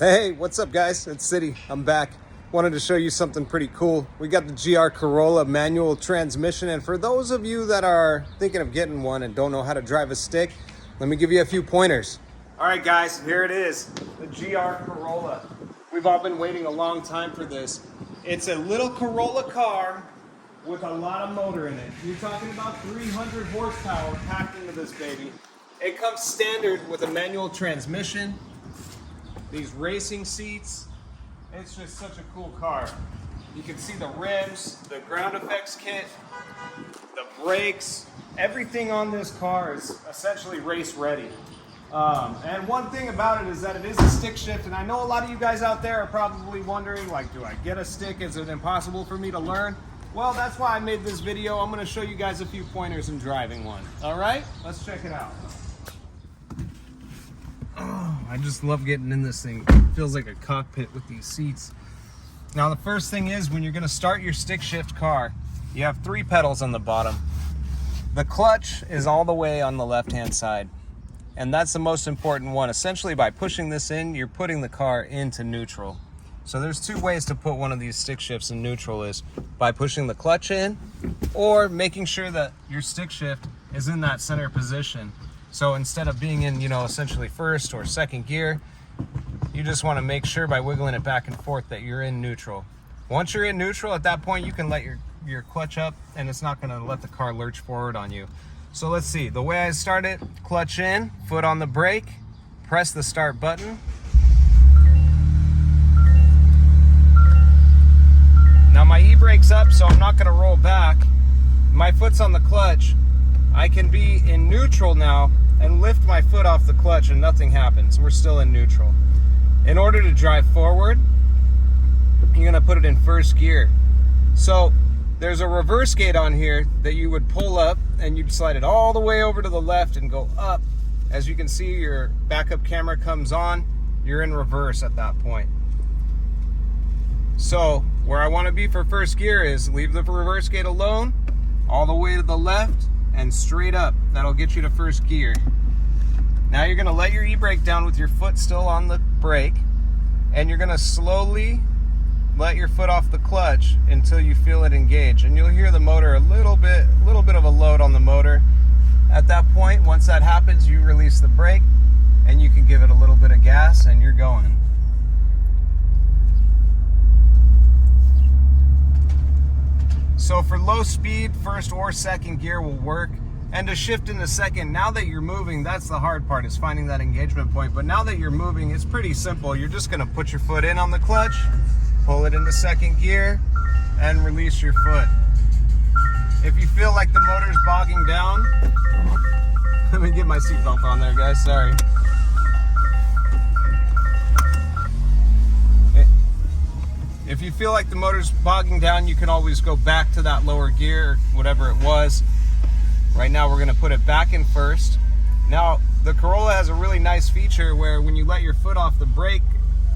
Hey, what's up guys? It's City. I'm back. Wanted to show you something pretty cool. We got the GR Corolla manual transmission, and for those of you that are thinking of getting one and don't know how to drive a stick, let me give you a few pointers. All right guys, here it is, the GR Corolla. We've all been waiting a long time for this. It's a little Corolla car with a lot of motor in it. You're talking about 300 horsepower packed into this baby. It comes standard with a manual transmission, these racing seats. It's just such a cool car. You can see the rims, the ground effects kit, the brakes, everything on this car is essentially race ready. And one thing about it is that it is a stick shift, and I know a lot of you guys out there are probably wondering, like, do I get a stick? Is it impossible for me to learn? Well, that's why I made this video. I'm gonna show you guys a few pointers in driving one. All right, let's check it out. Oh, I just love getting in this thing. It feels like a cockpit with these seats. Now the first thing is, when you're going to start your stick shift car, you have 3 pedals on the bottom. The clutch is all the way on the left hand side, and that's the most important one. Essentially, by pushing this in, you're putting the car into neutral. So there's 2 ways to put one of these stick shifts in neutral, is by pushing the clutch in or making sure that your stick shift is in that center position. So instead of being in, essentially first or second gear, you just want to make sure by wiggling it back and forth that you're in neutral. Once you're in neutral, at that point you can let your clutch up, and it's not going to let the car lurch forward on you. So let's see. The way I start it: clutch in, foot on the brake, press the start button. Now my e-brake's up, so I'm not going to roll back. My foot's on the clutch. I can be in neutral now and lift my foot off the clutch and nothing happens. We're still in neutral. In order to drive forward, you're going to put it in first gear. So there's a reverse gate on here that you would pull up, and you'd slide it all the way over to the left and go up. As you can see, your backup camera comes on. You're in reverse at that point. So where I want to be for first gear is leave the reverse gate alone, all the way to the left and straight up. That'll get you to first gear. Now you're going to let your e-brake down with your foot still on the brake, and you're going to slowly let your foot off the clutch until you feel it engage, and you'll hear the motor a little bit of a load on the motor. At that point, once that happens, you release the brake and you can give it a little bit of gas and you're going. So for low speed, first or second gear will work. And to shift into second, now that you're moving, that's the hard part, is finding that engagement point. But now that you're moving, it's pretty simple. You're just gonna put your foot in on the clutch, pull it into second gear, and release your foot. If you feel like the motor's bogging down, let me get my seatbelt on there, guys, sorry. If you feel like the motor's bogging down, you can always go back to that lower gear, whatever it was. Right now we're going to put it back in first. Now the Corolla has a really nice feature where when you let your foot off the brake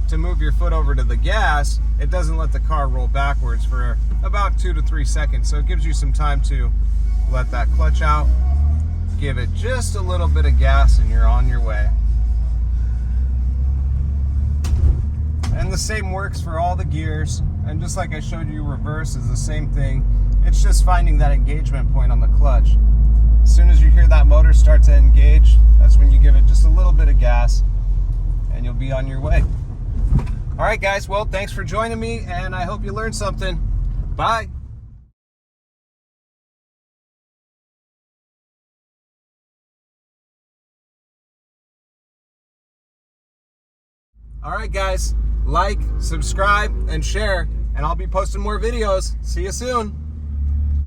to move your foot over to the gas, it doesn't let the car roll backwards for about 2 to 3 seconds. So it gives you some time to let that clutch out, give it just a little bit of gas, and you're on your way. And the same works for all the gears, and just like I showed you, reverse is the same thing. It's just finding that engagement point on the clutch. As soon as you hear that motor start to engage, that's when you give it just a little bit of gas and you'll be on your way. All right guys, well, thanks for joining me, and I hope you learned something. Bye. All right guys, like, subscribe, and share, and I'll be posting more videos. See you soon.